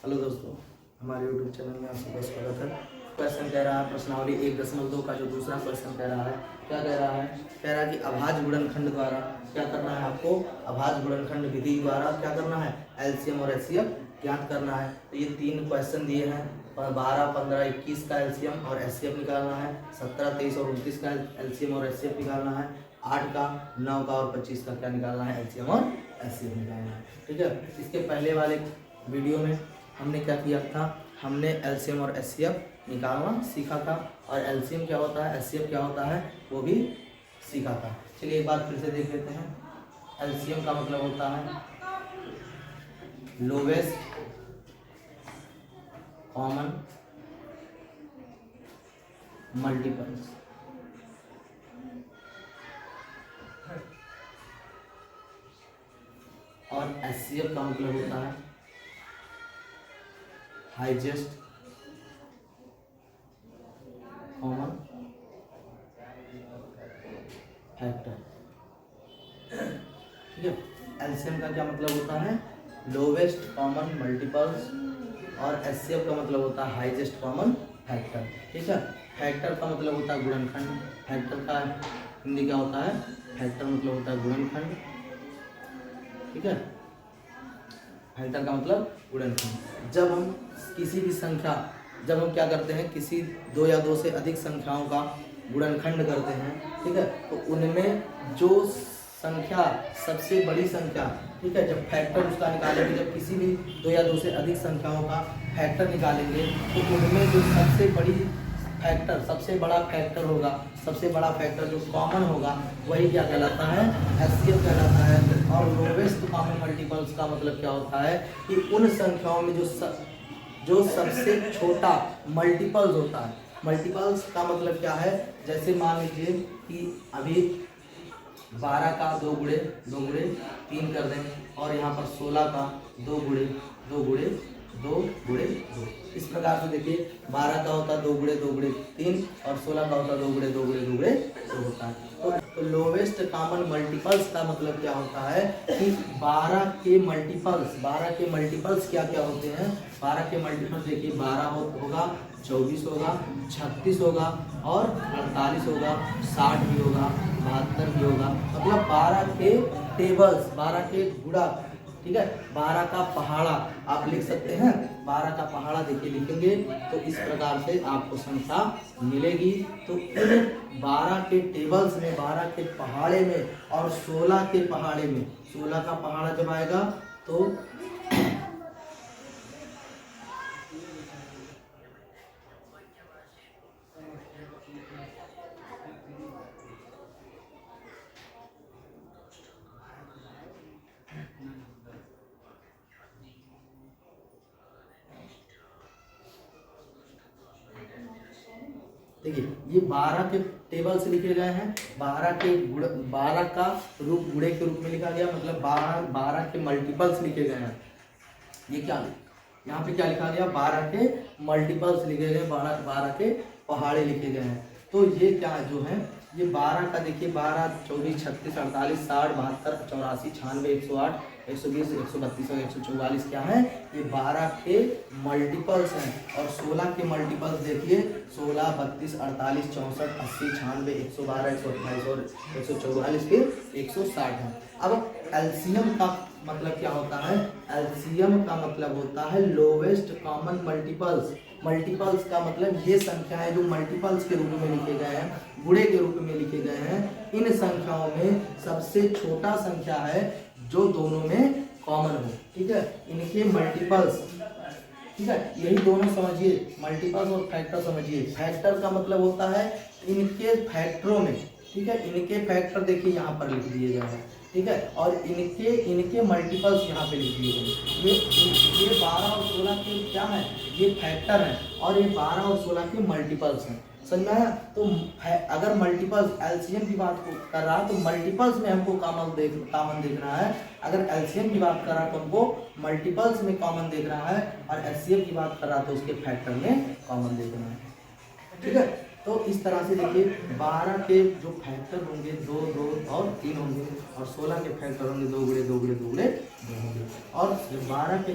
Hello दोस्तों, हमारे YouTube channel में आप सबका स्वागत है। क्वेश्चन कह रहा है प्रश्नावली 1.2 का जो दूसरा क्वेश्चन कह रहा है, क्या कह रहा है? कह रहा है कि अभाज्य गुणनखंड द्वारा क्या करना है आपको? अभाज्य गुणनखंड विधि द्वारा क्या करना है? एलसीएम और एचसीएफ ज्ञात करना है। तो ये 3 क्वेश्चन दिए हैं, 12, 15, 21 का एलसीएम और एचसीएफ निकालना है, 17, 23 और 29 का एलसीएम और एचसीएफ निकालना है, 8 का, 9 का और 25 का क्या निकालना है? एलसीएम और एचसीएफ निकालना है। ठीक है, इसके पहले वाले वीडियो में हमने क्या किया था? हमने एलसीएम और एचसीएफ निकालना सीखा था, और एलसीएम क्या होता है, एचसीएफ क्या होता है, वो भी सीखा था। चलिए एक बार फिर से देख लेते हैं। एलसीएम का मतलब होता है लोवेस्ट कॉमन मल्टीपल्स, और एचसीएफ का मतलब होता है हाईएस्ट कॉमन फैक्टर। ठीक है, एलसीएम का क्या मतलब होता है? लोवेस्ट कॉमन मल्टीपल्स, और एचसीएफ का मतलब होता है हाईएस्ट कॉमन फैक्टर। ठीक है, फैक्टर का मतलब होता है गुणनखंड। फैक्टर का हिंदी क्या होता है? फैक्टर मतलब होता है गुणनखंड। ठीक है, फैक्टर का मतलब गुणनखंड। जब हम किसी भी संख्या, जब हम क्या करते हैं, किसी 2 या 2 से अधिक संख्याओं का गुणनखंड करते हैं, ठीक है, तो उनमें जो संख्या सबसे बड़ी संख्या, ठीक है, जब फैक्टर उसका निकालेंगे, जब किसी भी 2 या 2 से अधिक संख्याओं का फैक्टर निकालेंगे, तो उनमें जो सबसे बड़ी फैक्टर, सबसे बड़ा फैक्टर होगा, सबसे बड़ा फैक्टर जो कॉमन होगा, वही क्या कहलाता है? एचसीएफ कहलाता है। और लोवेस्ट कॉमन मल्टीपल्स का मतलब क्या होता है कि उन संख्याओं में जो सबसे छोटा मल्टीपल्स होता है। मल्टीपल्स का मतलब क्या है? जैसे मान लीजिए कि अभी 12 का 2 गुणे 3 कर दें, और यहाँ पर 16 का 2 गुणे 2 इस प्रकार से देखिए, 12 का होता है 2 गुणे 3, और 16 का होता है 2 गुणे 2 होता है। तो लोवेस्ट कॉमन मल्टीपल्स का मतलब क्या होता है कि 12 के मल्टीपल्स क्या क्या होते हैं? 12 के मल्टीपल्स देखिए, 12 होगा, 24 होगा, 36 होगा, और 48 होगा, 60 भी होगा, 72 भी होगा। मतलब 12 के टेबल्स, 12 के गुणा, ठीक है, 12 का पहाड़ा आप लिख सकते हैं। 12 का पहाड़ा देखिए लिखेंगे तो इस प्रकार से आपको संख्या मिलेगी। तो इन 12 के टेबल्स में, 12 के पहाड़े में और 16 के पहाड़े में, 16 का पहाड़ा जब आएगा तो देखिए, ये 12 के टेबल से लिखे गए हैं। 12 का रूप गुणे के रूप में लिखा गया, मतलब 12 के मल्टीपल्स लिखे गए हैं। ये क्या, यहाँ पे क्या लिखा गया? 12 के मल्टीपल्स लिखे गए, 12 के पहाड़े लिखे गए हैं। तो ये क्या जो है, ये 12 का देखिए, 12, 24, 36, 48, 60, 72, 84, 96, 108, 120, 132 और 144 क्या है? ये 12 के मल्टीपल्स हैं। और 16 के मल्टीपल्स देखिए, 16, 32, 48, 64, 80, 96, 112, 128 और 144, फिर 160 है। अब एलसीएम का मतलब क्या होता है? एलसीएम का मतलब होता है लोवेस्ट कॉमन मल्टीपल्स। मल्टीपल्स का मतलब ये संख्याएं जो मल्टीपल्स के रूप में लिखे गए हैं, गुणे के रूप में लिखे गए हैं, इन संख्याओं में सबसे छोटा संख्या है जो दोनों में कॉमन हो। ठीक है, इनके मल्टीपल्स, ठीक है, यही दोनों समझिए, मल्टीपल्स और फैक्टर समझिए। फैक्टर का मतलब होता है इनके फैक्टरों में, ठीक है, इनके फैक्टर देखिए यहाँ पर लिख दिए गए हैं, ठीक है, और इनके मल्टीपल्स यहाँ पे लिख दिए गए। ये 12 और 16 के क्या है? ये फैक्टर है, और ये 12 और 16 के मल्टीपल्स हैं। समझ में आया? तो अगर मल्टीपल्स, एलसीएम की बात कर रहा है तो मल्टीपल्स में हमको कॉमन देखना है। अगर एलसीएम की बात कर रहा है तो हमको मल्टीपल्स में कॉमन देखना है, और एचसीएफ की बात कर रहा है तो उसके फैक्टर में कॉमन देखना है। ठीक है, तो इस तरह से देखिए 12 के जो फैक्टर होंगे 2 2 और 3 होंगे, और 16 के फैक्टर होंगे 2 गुणे 2 गुणे 2 गुणे 2 होंगे। और जब 12 के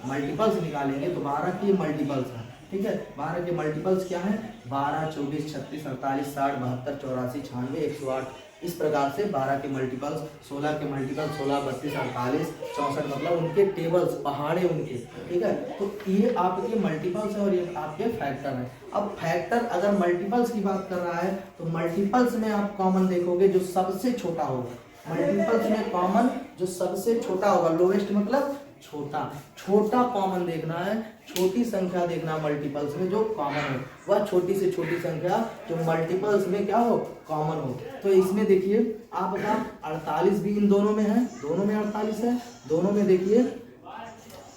मल्टीपल्स निकालेंगे तो 12 के मल्टीपल्स हैं, ठीक है। 12 के मल्टीपल्स क्या है? 12, 24, 36, 48, 60, 72, 84, 96, 108। इस प्रकार से 12 के मल्टीपल्स, 16 के मल्टीपल्स 16, 32, 48, 64, मतलब उनके टेबल्स पहाड़े उनके, ठीक है। तो ये आपके मल्टीपल्स है और ये आपके फैक्टर है। अब फैक्टर अगर मल्टीपल्स की बात कर रहा है तो मल्टीपल्स में आप कॉमन देखोगे जो सबसे छोटा होगा। मल्टीपल्स में कॉमन जो सबसे छोटा होगा, लोवेस्ट मतलब छोटा, छोटा कॉमन देखना है, छोटी संख्या देखना मल्टीपल्स में जो कॉमन है, वह छोटी से छोटी संख्या जो मल्टीपल्स में क्या हो, कॉमन हो। तो इसमें देखिए आपका 48 भी इन दोनों में है, दोनों में 48 है, दोनों में देखिए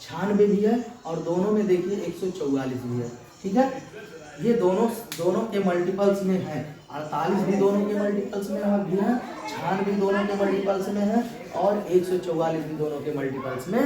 96 भी है, और दोनों में देखिए 144 भी है, ठीक है। ये दोनों के मल्टीपल्स में है। 48 भी दोनों के मल्टीपल्स में भी है, 96 भी दोनों के मल्टीपल्स में है, और 144 भी दोनों के मल्टीपल्स में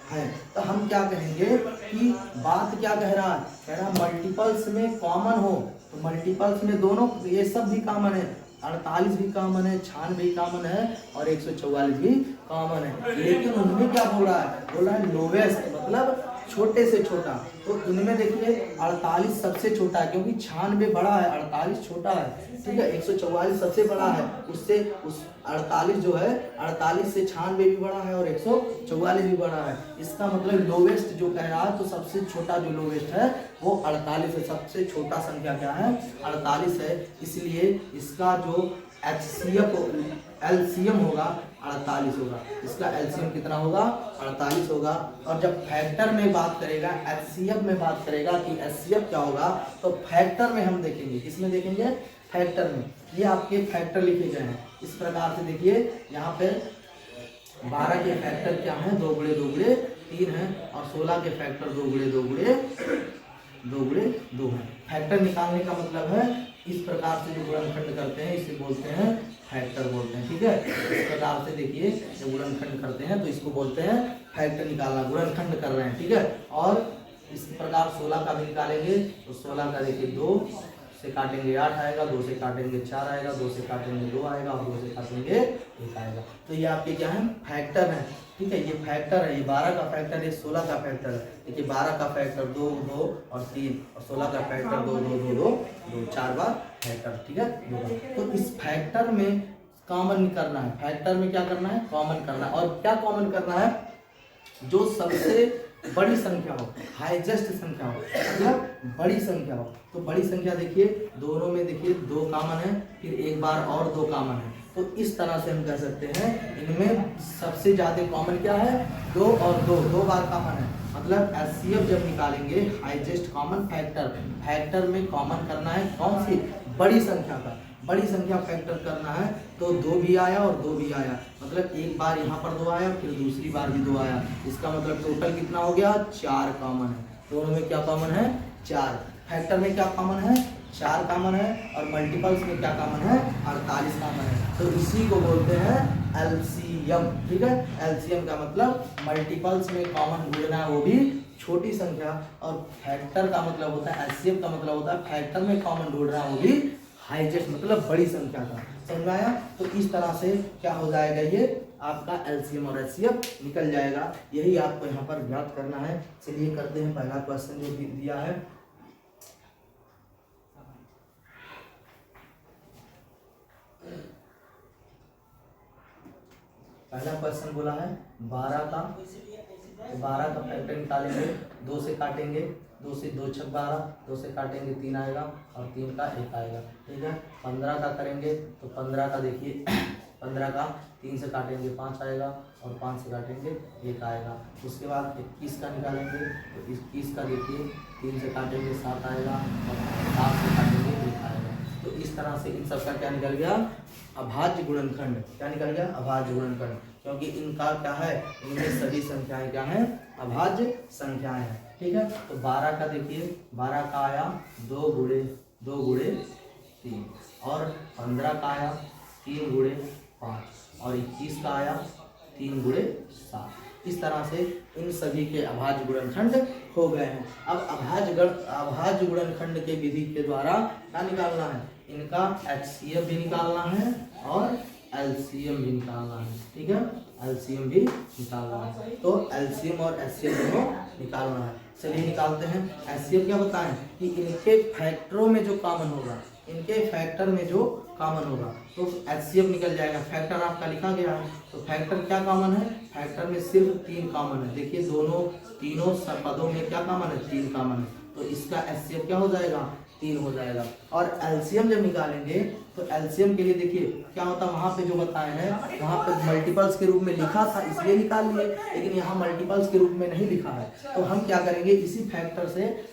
है। तो हम क्या कहेंगे कि बात क्या कह रहा है? कह रहा मल्टीपल्स में कॉमन हो, तो मल्टीपल्स में दोनों ये सब भी कॉमन है, 48 भी कॉमन है, 96 भी कॉमन है, और 144 भी कॉमन है। लेकिन उनमें क्या बोल रहा है? बोल रहा है लोवेस्ट मतलब छोटे से छोटा। तो इनमें देखिए 48 सबसे छोटा है, क्योंकि 96 बड़ा है, 48 छोटा है, ठीक है। 144 सबसे बड़ा है, उससे उस 48 जो है 48 से 96 भी बड़ा है और 144 भी बड़ा है। इसका मतलब लोवेस्ट जो कह रहा है, तो सबसे छोटा जो लोवेस्ट है वो 48 है। सबसे छोटा संख्या क्या है? 48 है। इसलिए इसका जो एलसीएम होगा 48 होगा। इसका एलसीएम कितना होगा? 48 होगा। और जब फैक्टर में बात करेगा, एचसीएफ में बात करेगा कि एचसीएफ क्या होगा, तो फैक्टर में हम देखेंगे। किसमें देखेंगे? फैक्टर में। ये आपके फैक्टर लिखे गए हैं इस प्रकार से। देखिए यहाँ पे 12 के फैक्टर क्या है? 2 गुणे 2 गुणे 3 है, और 16 के फैक्टर 2 गुणे 2 गुणे 2 गुणे 2 है। फैक्टर निकालने का मतलब है इस प्रकार से जो गुणनखंड करते हैं इसे बोलते हैं फैक्टर बोलते हैं, ठीक है। इस प्रकार से देखिए जब गुणनखंड करते हैं तो इसको बोलते हैं फैक्टर निकालना, गुणनखंड कर रहे हैं, ठीक है। और इस प्रकार 16 का भी निकालेंगे तो 16 का देखिए 2 से काटेंगे 8 आएगा, 2 से काटेंगे 4 आएगा, 2 से काटेंगे 2 आएगा, और 2 से काटेंगे 1 आएगा। तो ये आपके क्या है? फैक्टर है, ठीक है। ये फैक्टर है, ये 12 का फैक्टर है, 16 का फैक्टर है। देखिए 12 का फैक्टर 2 2 और 3, और 16 का फैक्टर 2 2 2 2 2 4 बार फैक्टर, ठीक है, 2 बार। तो इस फैक्टर में कॉमन करना है, फैक्टर में क्या करना है? कॉमन करना है। और क्या कॉमन करना है? जो सबसे बड़ी संख्या हो, हाईएस्ट संख्या हो, मतलब बड़ी संख्या हो। तो बड़ी संख्या देखिए दोनों में देखिए 2 कॉमन है, फिर एक बार और 2 कॉमन है। तो इस तरह से हम कह सकते हैं इनमें सबसे ज्यादा कॉमन क्या है? 2 और 2 बार कॉमन है। मतलब एचसीएफ जब निकालेंगे हाईएस्ट कॉमन फैक्टर, फैक्टर में कॉमन करना है कौन सी? बड़ी संख्या का। बड़ी संख्या फैक्टर करना है तो 2 भी आया और 2 भी आया, मतलब एक बार यहाँ पर 2 आया, फिर दूसरी बार भी 2 आया। इसका मतलब टोटल कितना हो गया? 4 कॉमन है। दोनों में क्या कॉमन है? 4। फैक्टर में क्या कॉमन है? 4 कॉमन है। और मल्टीपल्स में क्या कॉमन है? 48 कॉमन है। तो इसी को बोलते हैं एलसीएम, ठीक है। एलसीएम का मतलब मल्टीपल्स में कॉमन ढूंढना, वो भी छोटी संख्या। और फैक्टर का मतलब होता है, एलसीएम का मतलब होता है फैक्टर में कॉमन ढूंढना, वो भी हाईएस्ट मतलब बड़ी संख्या का। समझाया? तो इस तरह से क्या हो जाएगा? ये आपका एलसीएम और एचसीएफ निकल जाएगा। यही आपको यहाँ पर ज्ञात करना है। चलिए करते हैं पहला क्वेश्चन जो दिया है। पहला क्वेश्चन बोला है 12 का, तो 12 का फैक्टर निकालेंगे, 2 से काटेंगे, 2 से 2 छक 12, 2 से काटेंगे 3 आएगा, और 3 का 1 आएगा, ठीक है। 15 का करेंगे तो 15 का देखिए 15 का 3 से काटेंगे 5 आएगा, और 5 से काटेंगे 1 आएगा। उसके बाद 21 का निकालेंगे तो 21 का देखिए 3 से काटेंगे 7 आएगा, और 7 से काटेंगे 1 आएगा। तो इस तरह से इन सबका क्या निकल गया? अभाज्य गुणनखंड। क्या निकल गया? अभाज्य गुणनखंड। क्योंकि इनका क्या है? इनमें सभी संख्याएं क्या हैं? अभाज्य संख्याएं हैं, ठीक है। तो 12 का देखिए 12 का आया 2 गुणे 3, और 15 का आया 3 गुणे 5, और 21 का आया 3 गुणे 7। इस तरह से इन सभी के अभाज्य गुणनखंड हो गए हैं। अब अभाज्य गुणनखंड के विधि के द्वारा क्या निकालना है, इनका HCF भी निकालना है और LCM भी निकालना है। ठीक है, LCM भी निकालना है। तो LCM और HCF दोनों निकालना है। चलिए निकालते हैं। HCF क्या बताएं कि इनके फैक्टरों में जो कॉमन होगा, इनके फैक्टर में जो कॉमन होगा तो HCF निकल जाएगा। फैक्टर आपका लिखा गया है, तो फैक्टर क्या कॉमन है, फैक्टर में सिर्फ 3 कॉमन है। देखिए तीनों पदों में क्या कॉमन है, 3 कॉमन है, तो इसका HCF क्या हो जाएगा, 3 हो जाएगा। और LCM जब निकालेंगे तो LCM के लिए देखिए क्या होता है, वहाँ पे जो बताए हैं वहाँ पे मल्टीपल्स के रूप में लिखा था इसलिए निकाल लिए, लेकिन यहाँ मल्टीपल्स के रूप में नहीं लिखा है। तो हम क्या करेंगे, इसी फैक्टर से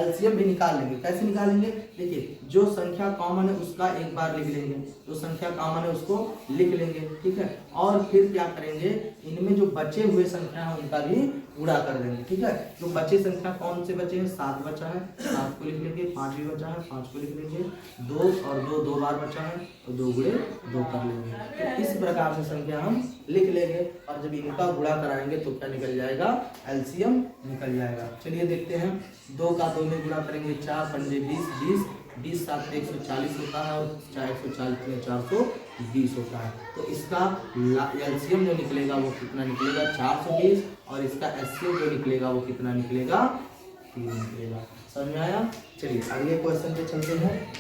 LCM भी निकाल लेंगे। कैसे निकालेंगे, देखिए जो संख्या कॉमन है उसका एक बार लिख लेंगे, जो संख्या कॉमन है उसको लिख लेंगे। ठीक है, और फिर क्या करेंगे, इनमें जो बचे हुए संख्या है उनका भी गुणा कर देंगे। ठीक है, जो बचे संख्या कौन से बचे हैं, 7 बचा है, 7 को लिख लेंगे, 5 भी बचा है, 5 को लिख लेंगे, 2 और 2 2 बार बचा है तो 2 गुणे 2 कर लेंगे। तो इस प्रकार से संख्या हम लिख लेंगे और जब इनका गुणा कराएंगे तो क्या निकल जाएगा, LCM निकल जाएगा। चलिए देखते हैं, 2 का 2 में गुणा करेंगे, 4 पंजे 20, 20 7 140 होता है और 140 में 420 होता है। तो इसका LCM जो निकलेगा वो कितना निकलेगा, 420, और इसका HCF जो निकलेगा वो कितना निकलेगा, 3 निकलेगा। समझ में आया। चलिए अगले क्वेश्चन पे चलते हैं।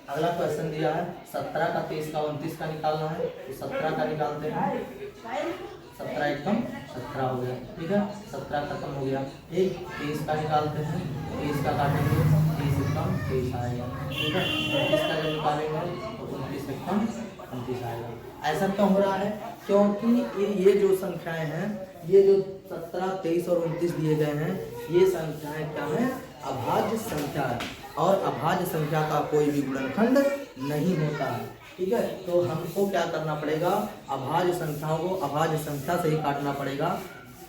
अगला क्वेश्चन दिया है 17 का 23 का 29 का निकालना है, तो 17 का निकालते हैं। 17 एकम 17 हो गया। ठीक है, 17 खत्म हो गया। एक 23 का निकालते हैं, 23 का काटेंगे, 23 एकम 23 आएगा। ठीक है, 29 का जब निकालेंगे तो 29 एकम 29 आएगा। ऐसा क्यों हो रहा है, क्योंकि ये जो संख्याएं हैं, ये जो 17 23 और 29 दिए गए हैं, ये संख्याएं क्या है, अभाज्य संख्या है और अभाज्य संख्या का कोई भी गुणनखंड नहीं होता है। ठीक है, तो हमको क्या करना पड़ेगा, अभाज्य संख्याओं को अभाज्य संख्या से ही काटना पड़ेगा।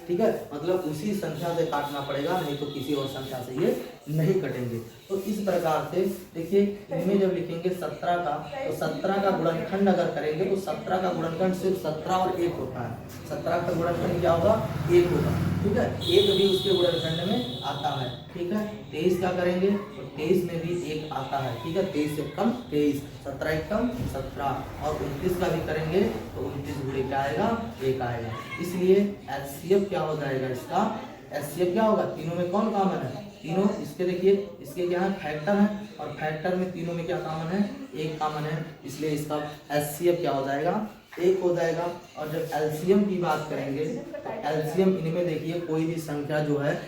ठीक है, मतलब उसी संख्या से काटना पड़ेगा, नहीं तो किसी और संख्या से ये नहीं कटेंगे। तो इस प्रकार से देखिए, इनमें जब लिखेंगे 17 का, तो 17 का गुणनखंड अगर करेंगे तो 17 का गुणनखंड सिर्फ 17 और 1 होता है। 17 का गुणनखंड क्या होगा, 1 होगा। ठीक है, 1 भी उसके गुणनखंड में आता है। ठीक है, 23 का करेंगे तो 23 में भी 1 आता है। ठीक है, 23 से कम 23, 17 एकम 17, और 29 का भी करेंगे तो 29 गुणे क्या आएगा, 1 आएगा। इसलिए HCF क्या हो जाएगा, इसका HCF क्या होगा, तीनों में कौन कॉमन है, तीनों इसके देखिए, इसके क्या है, फैक्टर है, और फैक्टर में तीनों में क्या कॉमन है, 1 कॉमन है, इसलिए इसका HCF क्या हो जाएगा, 1 हो जाएगा। और जब LCM की बात करेंगे तो LCM इनमें देखिए कोई भी संख्या जो है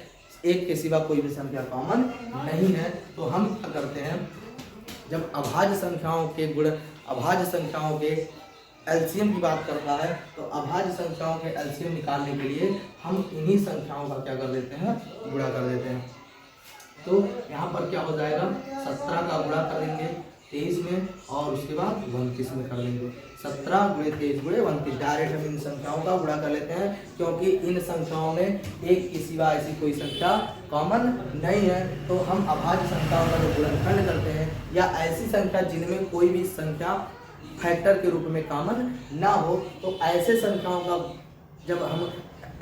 1 के सिवा कोई भी संख्या कॉमन नहीं है। तो हम क्या करते हैं, जब अभाज्य संख्याओं के LCM की बात करता है तो अभाज्य संख्याओं के LCM निकालने के लिए हम इन्हीं संख्याओं का क्या कर देते हैं, गुणा कर देते हैं। तो यहाँ पर क्या हो जाएगा, 17 का गुणा कर देंगे 23 में और उसके बाद 29 में कर देंगे। 17 गुणे 23 गुणे 29, डायरेक्ट हम इन संख्याओं का गुणा कर लेते हैं, क्योंकि इन संख्याओं में 1 के सिवा ऐसी कोई संख्या कॉमन नहीं है। तो हम अभाज्य संख्याओं का जो गुणनखंड करते हैं, या ऐसी संख्या जिनमें कोई भी संख्या फैक्टर के रूप में कॉमन ना हो, तो ऐसे संख्याओं का जब हम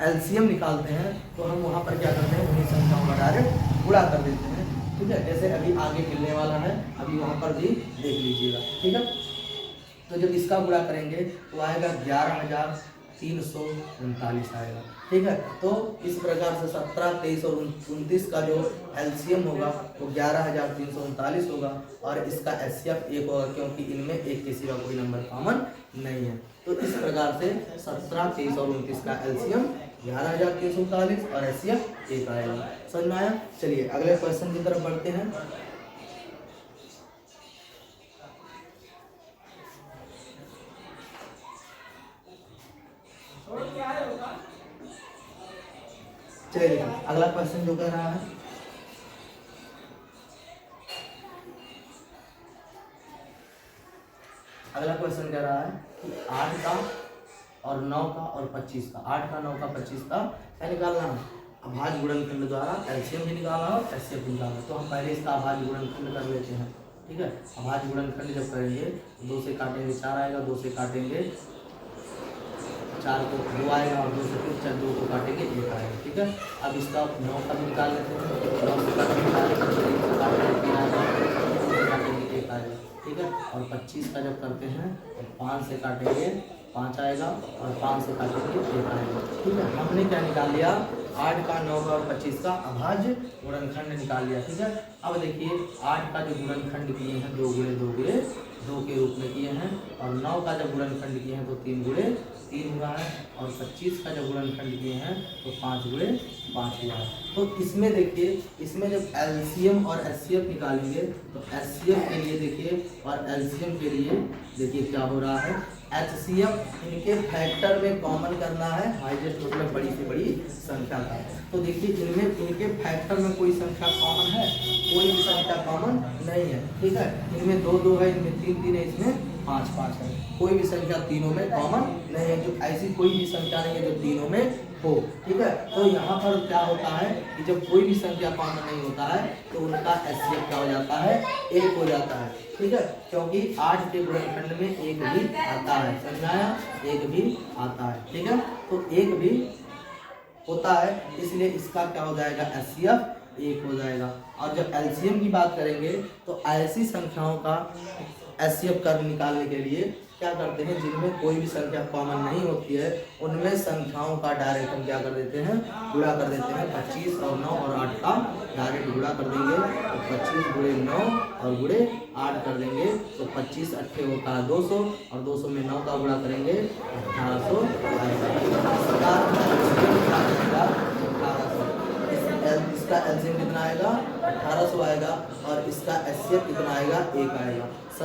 LCM निकालते हैं तो हम वहाँ पर क्या करते हैं, उन्हीं संख्याओं का डायरेक्ट गुणा कर देते हैं। ठीक है, जैसे अभी आगे मिलने वाला है, अभी वहाँ पर भी देख लीजिएगा। ठीक है, तो जब इसका गुणा करेंगे तो आएगा 11,339 आएगा। ठीक है, तो इस प्रकार से 17, 23 और 29 का जो LCM होगा वो 11,339 होगा, और इसका HCF 1 होगा, क्योंकि इनमें 1 के सिवा कोई नंबर कॉमन नहीं है। तो इस प्रकार से 17, 23 और 29 का LCM 11,339 और HCF 1 आएगा। समझ में आया। चलिए अगले क्वेश्चन की तरफ बढ़ते हैं। चलिए अगला क्वेश्चन जो कह रहा है, अगला क्वेश्चन कह रहा है कि 8 का और 9 का और 25 का, 8 का 9 का 25 का क्या निकालना है, अभाज्य गुणनखंड द्वारा LCM भी निकालना और HCF भी निकालना। तो हम पहले इसका अभाज्य गुणनखंड कर लेते हैं। ठीक है। अभाज्य गुणनखंड जब करेंगे तो 2 से काटेंगे 4 आएगा, 2 से काटेंगे 4 को 2 आएगा और 2 से फिर 2 को काटेंगे 1 आएगा, ठीक है। अब इसका 9 का भी निकाल लेते हैं, 9 से काटेंगे 4 आएगा, 3 से काटेंगे 3 आएगा, 2 से काटेंगे 1 आएगा, ठीक है। और 25 का जब करते हैं तो 5 से काटेंगे 5 आएगा और 5 से काटेंगे 1 आएगा, ठीक है। हमने क्या निकाल लिया, 8 का, 9 का और 25 का अभाज्य गुणनखंड निकाल लिया, ठीक है। अब देखिए 8 का जो गुणनखंड किए हैं 2 गुणे 2 गुणे 2 के रूप में किए हैं, और 9 का जब गुणनखंड किए हैं तो 3 गुणे 3 हुआ है, और 25 का जब गुणनखंड किए हैं तो 5 गुणे 5 हुआ है। तो इसमें देखिए, इसमें जब एलसीएम और एचसीएफ निकालेंगे तो एचसीएफ के लिए देखिए और एलसीएम के लिए देखिए क्या हो रहा है, एचसीएफ इनके फैक्टर में कॉमन करना है, हाईएस्ट मतलब बड़ी से बड़ी संख्या का। तो देखिए इनमें इनके फैक्टर में कोई संख्या कॉमन है, कोई भी संख्या कॉमन नहीं है, ठीक है। इनमें 2 2 है, इनमें 3 3 है, इसमें 5 5 है, कोई भी संख्या तीनों में कॉमन नहीं है, जो ऐसी कोई भी संख्या नहीं है जो तीनों में हो, ठीक है। तो यहाँ पर क्या होता है कि जब कोई भी संख्या कॉमन नहीं होता है तो उनका एचसीएफ क्या हो जाता है, 1 हो जाता है, ठीक है। क्योंकि 8 के गुणनखंड में 1 भी आता है, समझाया, 1 भी आता है, ठीक है। तो 1 भी होता है, इसलिए इसका क्या हो जाएगा, एचसीएफ 1 हो जाएगा। और जब एलसीएम की बात करेंगे तो ऐसी संख्याओं का एचसीएफ कर निकालने के लिए क्या करते हैं, जिनमें कोई भी संख्या कॉमन नहीं होती है उनमें संख्याओं का डायरेक्ट हम क्या कर देते हैं, गुणा कर देते हैं। 25 और 9 और 8 का डायरेक्ट गुणा कर देंगे तो 25 गुणे 9 और गुणे 8 कर देंगे तो 25 8 होता है 200, और 200 में 9 का गुणा करेंगे 1800 आएगा। इसका एलसीएम कितना आएगा, 1800 आएगा, और इसका एचसीएफ कितना आएगा, 1 आएगा।